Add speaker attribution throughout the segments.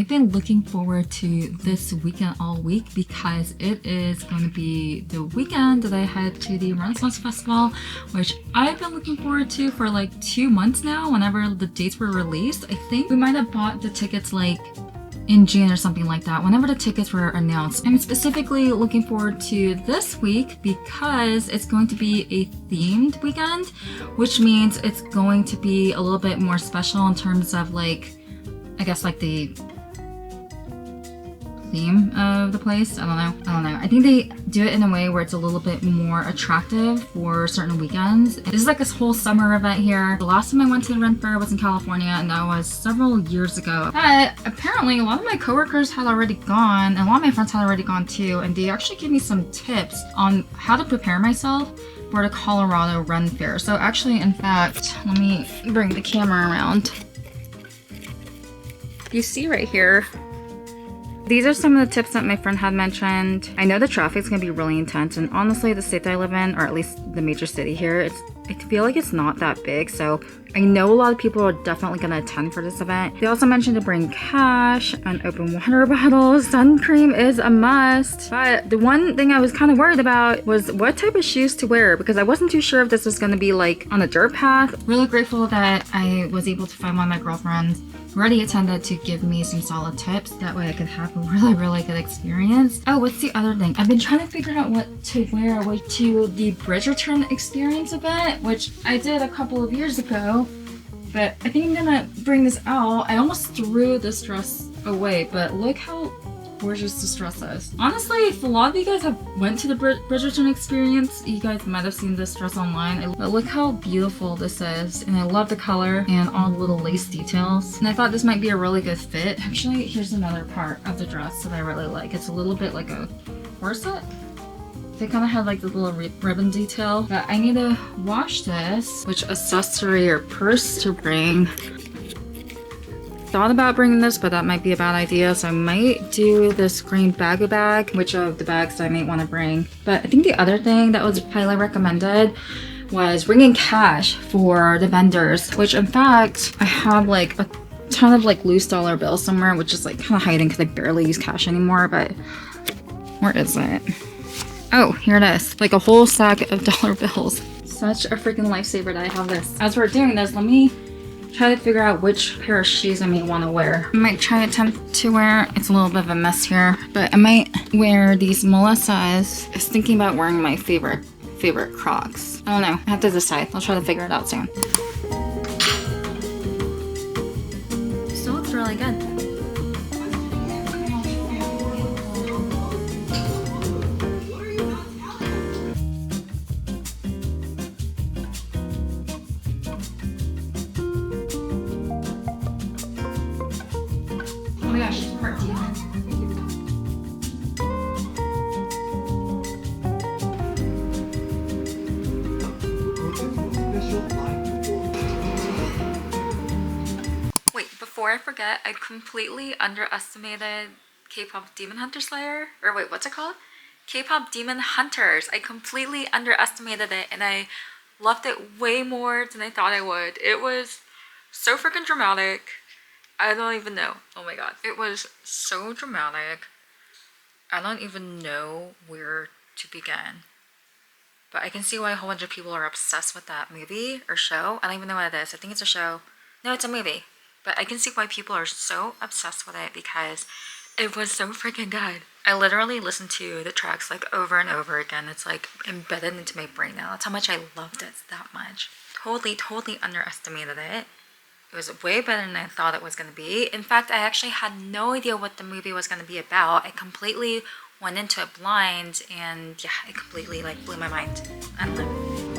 Speaker 1: I've been looking forward to this weekend all week because it is going to be the weekend that I head to the Renaissance Festival, which I've been looking forward to for like 2 months now. Whenever the dates were released, I think we might have bought the tickets like in June or something like that, whenever the tickets were announced. I'm specifically looking forward to this week because it's going to be a themed weekend, which means it's going to be a little bit more special in terms of like, I guess like the theme of the place. I don't know. I think they do it in a way where it's a little bit more attractive for certain weekends. This is like this whole summer event here. The last time I went to the Renn Fair was in California, and that was several years ago. But apparently a lot of my coworkers had already gone, and a lot of my friends had already gone too, and they actually gave me some tips on how to prepare myself for the Colorado Renn Fair. So actually, in fact, let me bring the camera around. You see right here, these are some of the tips that my friend had mentioned. I know the traffic's gonna be really intense, and honestly, the state that I live in, or at least the major city here, I feel like it's not that big, so I know a lot of people are definitely gonna attend for this event. They also mentioned to bring cash, an open water bottle, sun cream is a must. But the one thing I was kind of worried about was what type of shoes to wear, because I wasn't too sure if this was gonna be like on a dirt path. Really grateful that I was able to find one of my girlfriends who already attended to give me some solid tips. That way I could have a really good experience. Oh, what's the other thing? I've been trying to figure out what to wear to the Bridgerton experience event, which I did a couple of years ago. But I think I'm gonna bring this out. I almost threw this dress away, but look how gorgeous this dress is. Honestly, if a lot of you guys have went to the Bridgerton experience, you guys might have seen this dress online. But look how beautiful this is, and I love the color and all the little lace details. And I thought this might be a really good fit. Actually, here's another part of the dress that I really like. It's a little bit like a corset. They kind of have like the little ribbon detail. But I need to wash this. Which accessory or purse to bring? Thought about bringing this, but that might be a bad idea, so I might do this green baggy bag, which of the bags I might want to bring. But I think the other thing that was highly recommended was bringing cash for the vendors, which in fact I have like a ton of like loose dollar bills somewhere, which is like kind of hiding because I barely use cash anymore. But where is it? Oh, here it is, like a whole stack of dollar bills. Such a freaking lifesaver that I have this. As we're doing this, let me try to figure out which pair of shoes I may want to wear. I might try to attempt to wear, it's a little bit of a mess here, but I might wear these Melissa's. I was thinking about wearing my favorite Crocs. I don't know, I have to decide. I'll try to figure it out soon. Still looks really good. Oh my gosh, it's part demon. Wait, before I forget, I completely underestimated K-pop Demon Hunter Slayer. Or wait, what's it called? K-pop Demon Hunters. I completely underestimated it, and I loved it way more than I thought I would. It was so freaking dramatic. I don't even know. Oh my god. It was so dramatic. I don't even know where to begin. But I can see why a whole bunch of people are obsessed with that movie or show. I don't even know what it is. I think it's a show. No, it's a movie. But I can see why people are so obsessed with it because it was so freaking good. I literally listened to the tracks like over and over again. It's like embedded into my brain now. That's how much I loved it that much. Totally underestimated it. It was way better than I thought it was going to be. In fact, I actually had no idea what the movie was going to be about. I completely went into it blind, and yeah, it completely like blew my mind. I don't know.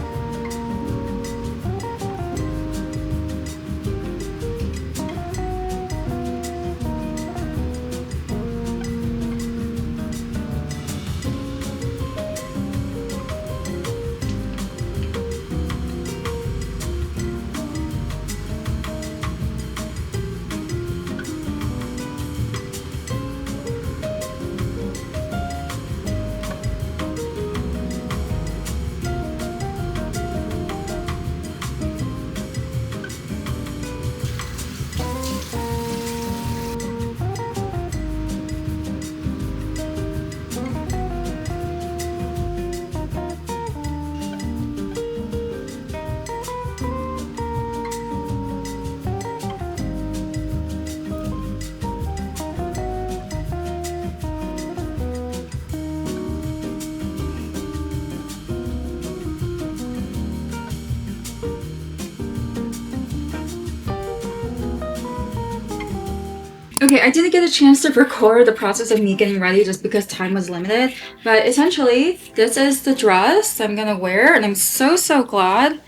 Speaker 1: Okay, I didn't get a chance to record the process of me getting ready just because time was limited, but essentially, this is the dress I'm gonna wear, and I'm so glad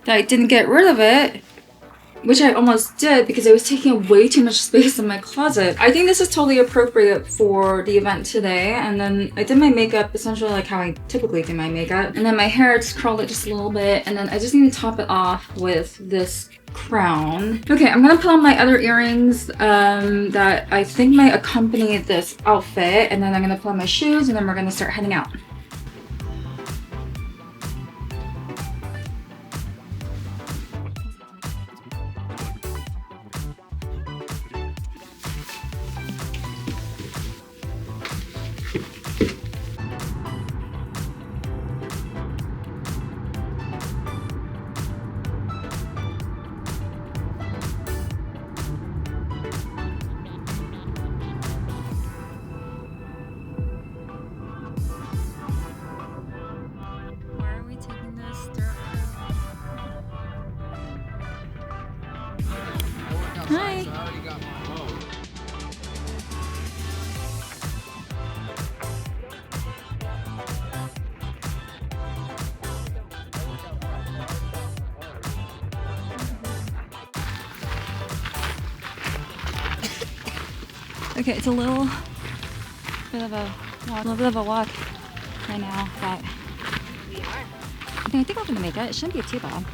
Speaker 1: that I didn't get rid of it, which I almost did because it was taking up way too much space in my closet. I think this is totally appropriate for the event today, and then I did my makeup essentially like how I typically do my makeup, and then my hair just curled it just a little bit, and then I just need to top it off with this crown. Okay, I'm gonna put on my other earrings that I think might accompany this outfit, and then I'm gonna put on my shoes, and then we're gonna start heading out. Hi. Okay, it's a little bit of a walk right now, but I think I'm gonna make it. It shouldn't be too bad.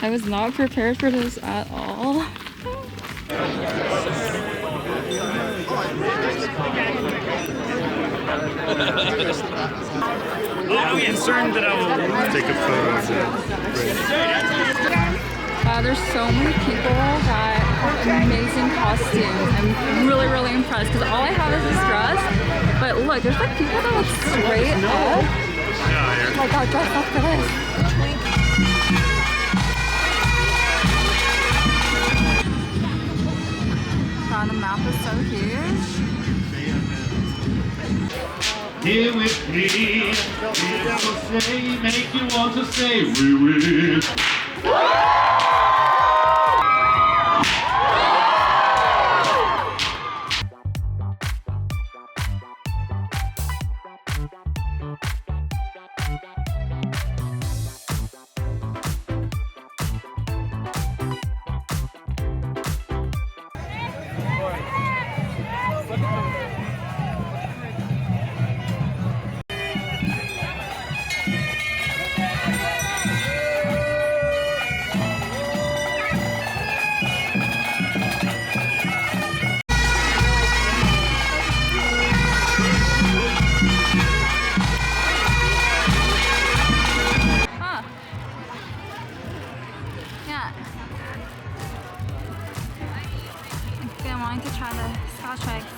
Speaker 1: I was not prepared for this at all.
Speaker 2: I'm concerned that I will take a photo of it.
Speaker 1: There's so many people that have amazing costumes. I'm really impressed because all I have is this dress. But look, there's like people that look straight up. Like got dressed up for this. God, the map is so huge.
Speaker 2: Here with me, here to say, make you want to say, we.
Speaker 1: To try the Scotch eggs.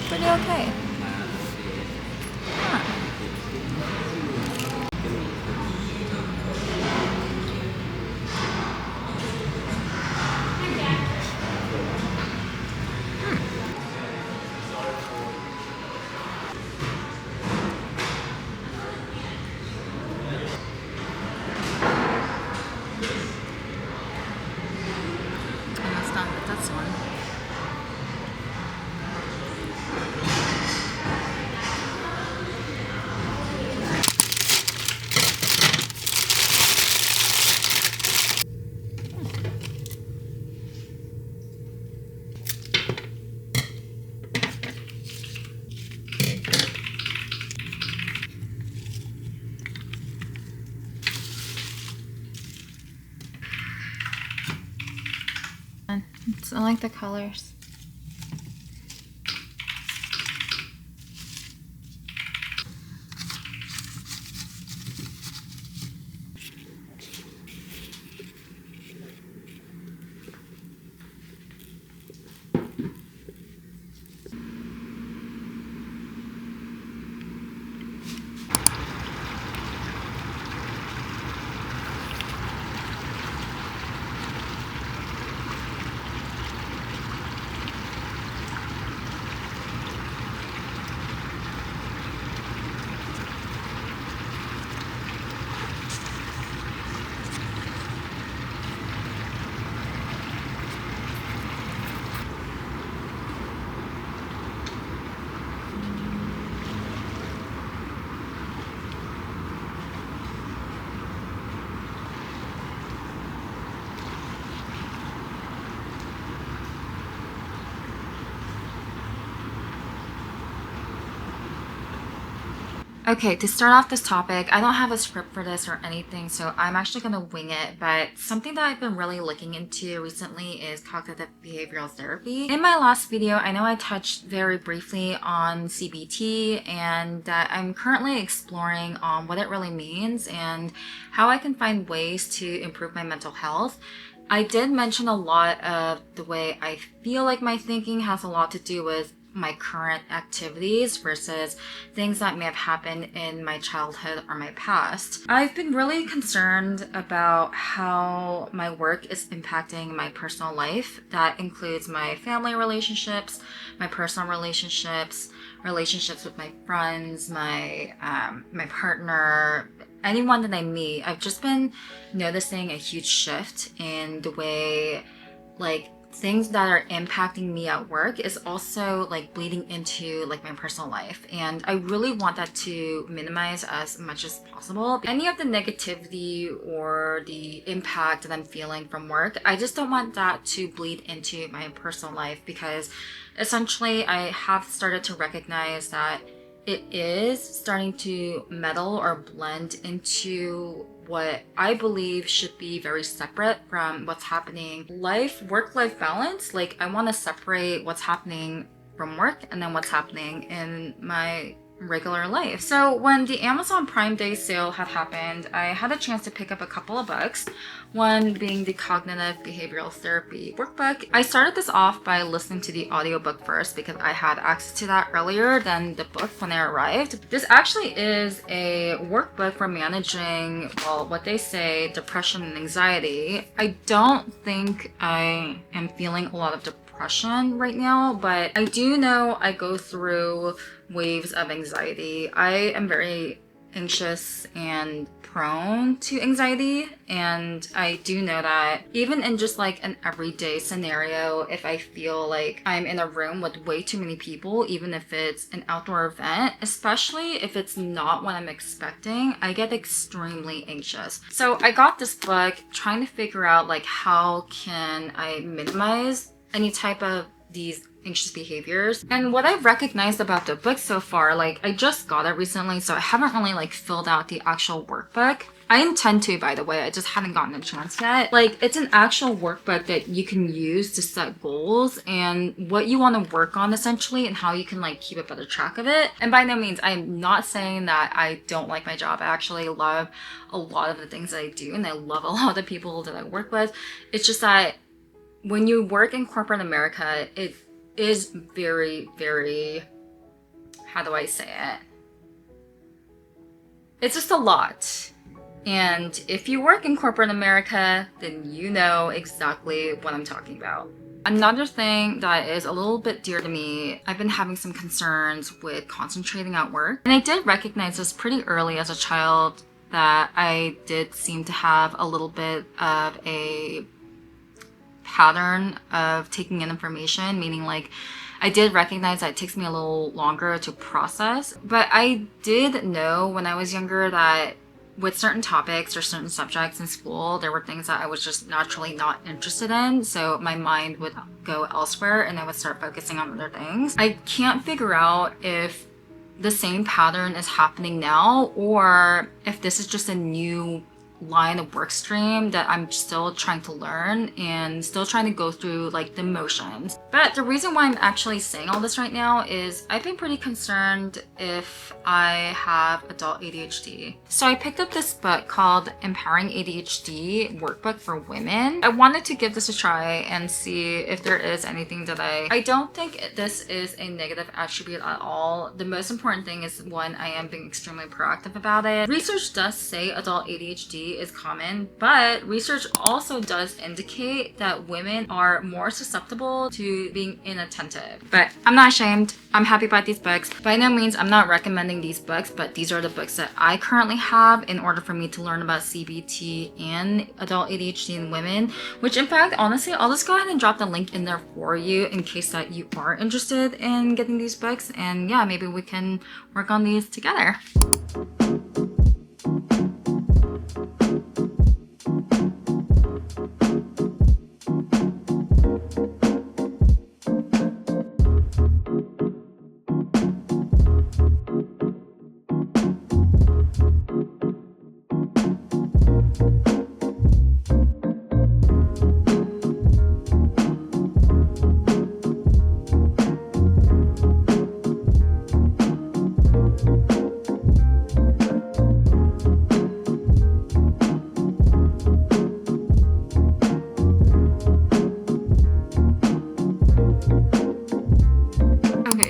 Speaker 1: Pretty okay. I like the colors. Okay, to start off this topic, I don't have a script for this or anything, so I'm actually going to wing it, but something that I've been really looking into recently is cognitive behavioral therapy. In my last video, I know I touched very briefly on CBT and that I'm currently exploring on what it really means and how I can find ways to improve my mental health. I did mention a lot of the way I feel like my thinking has a lot to do with my current activities versus things that may have happened in my childhood or my past. I've been really concerned about how my work is impacting my personal life. That includes my family relationships, my personal relationships, relationships with my friends, my partner, anyone that I meet. I've just been noticing a huge shift in the way things that are impacting me at work is also bleeding into my personal life, and I really want that to minimize as much as possible. Any of the negativity or the impact that I'm feeling from work, I just don't want that to bleed into my personal life, because essentially I have started to recognize that it is starting to meddle or blend into what I believe should be very separate from what's happening. Work-life balance, I want to separate what's happening from work and then what's happening in my regular life. So when the Amazon Prime Day sale had happened, I had a chance to pick up a couple of books, one being the Cognitive Behavioral Therapy workbook. I started this off by listening to the audiobook first because I had access to that earlier than the book when it arrived. This actually is a workbook for managing, well, what they say, depression and anxiety. I don't think I am feeling a lot of depression right now, but I do know I go through waves of anxiety. I am very anxious and prone to anxiety, and I do know that even in just an everyday scenario, if I feel like I'm in a room with way too many people, even if it's an outdoor event, especially if it's not what I'm expecting, I get extremely anxious. So I got this book trying to figure out how can I minimize any type of these anxious behaviors. And what I've recognized about the book so far, I just got it recently, so I haven't really filled out the actual workbook. I intend to, by the way, I just haven't gotten a chance yet. It's an actual workbook that you can use to set goals and what you want to work on essentially, and how you can keep a better track of it. And by no means, I'm not saying that I don't like my job. I actually love a lot of the things that I do, and I love a lot of the people that I work with. It's just that when you work in corporate America, it is very, very, how do I say it? It's just a lot. And if you work in corporate America, then you know exactly what I'm talking about. Another thing that is a little bit dear to me, I've been having some concerns with concentrating at work. And I did recognize this pretty early as a child, that I did seem to have a little bit of a pattern of taking in information, meaning I did recognize that it takes me a little longer to process. But I did know when I was younger that with certain topics or certain subjects in school, there were things that I was just naturally not interested in. So my mind would go elsewhere and I would start focusing on other things. I can't figure out if the same pattern is happening now or if this is just a new line of work stream that I'm still trying to learn and still trying to go through like the motions. But the reason why I'm actually saying all this right now is I've been pretty concerned if I have adult ADHD. So I picked up this book called Empowering ADHD Workbook for Women. I wanted to give this a try and see if there is anything that I don't think this is a negative attribute at all. The most important thing is, one, I am being extremely proactive about it. Research does say adult ADHD is common, but research also does indicate that women are more susceptible to being inattentive. But I'm not ashamed. I'm happy about these books. By no means I'm not recommending these books, but these are the books that I currently have in order for me to learn about CBT and adult ADHD in women, which in fact, honestly, I'll just go ahead and drop the link in there for you in case that you are interested in getting these books. And yeah, maybe we can work on these together.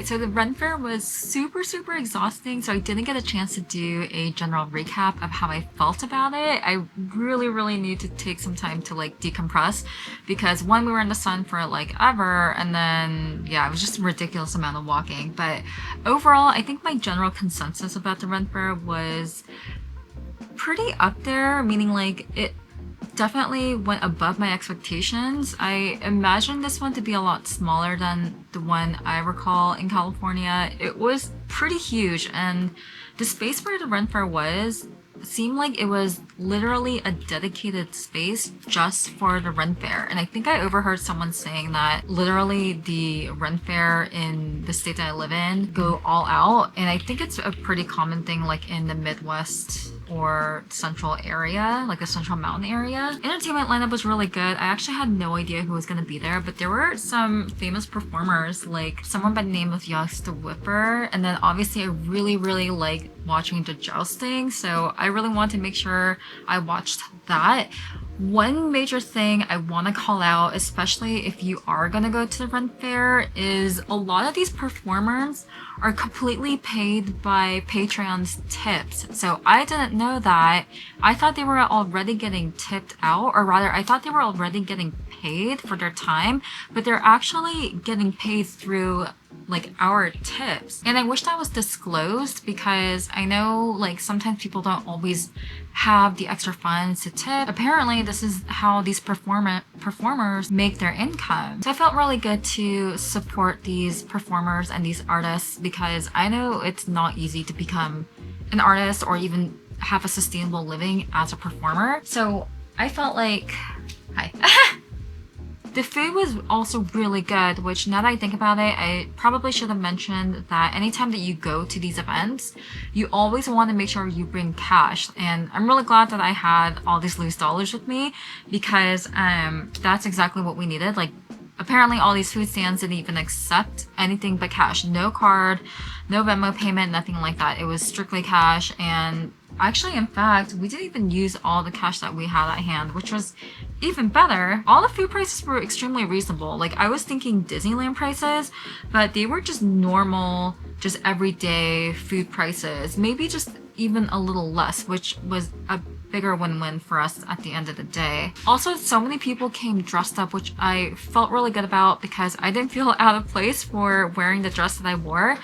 Speaker 1: So the Renn Fair was super exhausting, so I didn't get a chance to do a general recap of how I felt about it. I really need to take some time to like decompress because one, we were in the sun for like ever, and then yeah, it was just a ridiculous amount of walking. But overall, I think my general consensus about the Renn Fair was pretty up there, meaning like it definitely went above my expectations. I imagined this one to be a lot smaller than the one I recall in California. It was pretty huge, and the space where the Renn Fair was seemed like it was literally a dedicated space just for the Renn Fair. And I think I overheard someone saying that literally the Renn Fair in the state that I live in go all out, and I think it's a pretty common thing like in the Midwest or central area, like the central mountain area. Entertainment lineup was really good. I actually had no idea who was going to be there, but there were some famous performers, like someone by the name of Yost the Whipper, and then obviously I really like watching the jousting, so I really wanted to make sure I watched that. One major thing I want to call out, especially if you are going to go to the Renn Fair, is a lot of these performers are completely paid by Patreon's tips. So I didn't know that. I thought they were already getting tipped out, or rather I thought they were already getting paid for their time, but they're actually getting paid through like our tips. And I wish that was disclosed because I know like sometimes people don't always have the extra funds to tip. Apparently this is how these performers make their income. So I felt really good to support these performers and these artists because I know it's not easy to become an artist or even have a sustainable living as a performer. So I felt like, hi. The food was also really good, which now that I think about it, I probably should have mentioned that anytime that you go to these events, you always want to make sure you bring cash. And I'm really glad that I had all these loose dollars with me because that's exactly what we needed. Like apparently all these food stands didn't even accept anything but cash. No card, no Venmo payment, nothing like that. It was strictly cash. And actually, in fact, we didn't even use all the cash that we had at hand, which was even better. All the food prices were extremely reasonable. Like I was thinking Disneyland prices, but they were just normal, just everyday food prices. Maybe just even a little less, which was a bigger win-win for us at the end of the day. Also, so many people came dressed up, which I felt really good about because I didn't feel out of place for wearing the dress that I wore.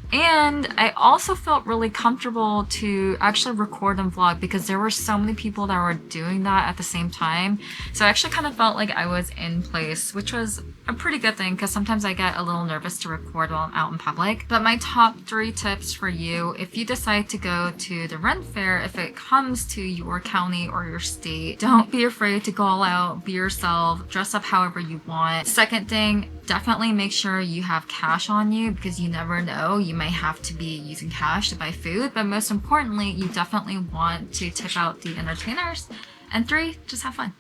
Speaker 1: And I also felt really comfortable to actually record and vlog because there were so many people that were doing that at the same time. So I actually kind of felt like I was in place, which was a pretty good thing because sometimes I get a little nervous to record while I'm out in public. But my top 3 tips for you, if you decide to go to the Renn Fair, if it comes to your county or your state, don't be afraid to go all out, be yourself, dress up however you want. Second thing, Definitely make sure you have cash on you because you never know. You might have to be using cash to buy food, but most importantly, you definitely want to tip out the entertainers. And 3, just have fun.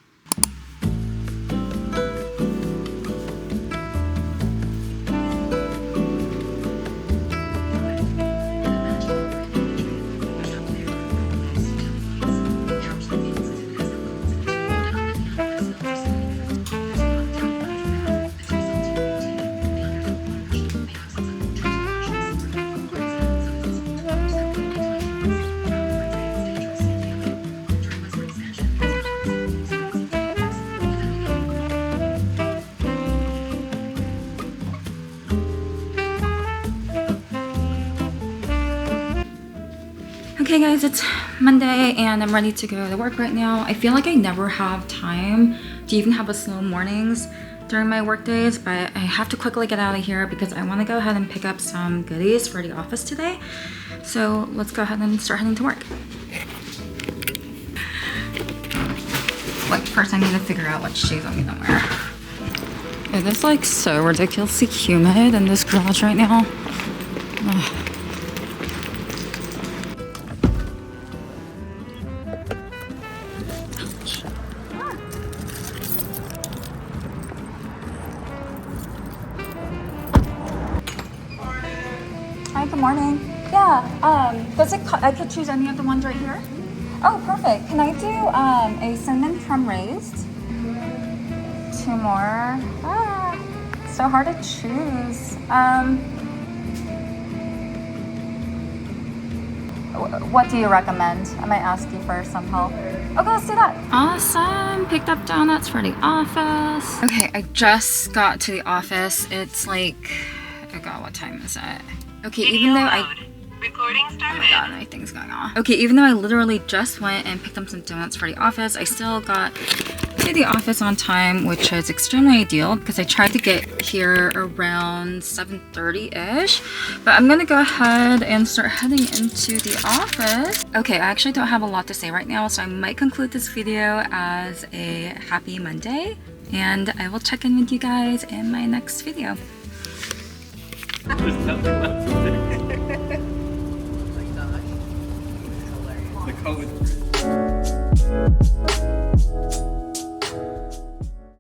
Speaker 1: Okay guys, it's Monday and I'm ready to go to work right now. I feel like I never have time to even have a slow mornings during my work days, but I have to quickly get out of here because I want to go ahead and pick up some goodies for the office today. So let's go ahead and start heading to work. Wait, first I need to figure out what shoes I'm gonna wear. It is like so ridiculously humid in this garage right now. Ugh. Hi, good morning. Yeah, I could choose any of the ones right here? Oh, perfect. Can I do a cinnamon crumb raised? 2 more. So hard to choose. What do you recommend? I might ask you for some help. Okay, let's do that. Awesome. Picked up donuts for the office. Okay, I just got to the office. It's like, oh god, what time is it? Okay, even though
Speaker 3: Recording started.
Speaker 1: Oh my god, everything's going on. Okay, even though I literally just went and picked up some donuts for the office, I still got to the office on time, which is extremely ideal because I tried to get here around 7:30-ish. But I'm gonna go ahead and start heading into the office. Okay, I actually don't have a lot to say right now, so I might conclude this video as a happy Monday. And I will check in with you guys in my next video.
Speaker 2: There's nothing left to do. The code.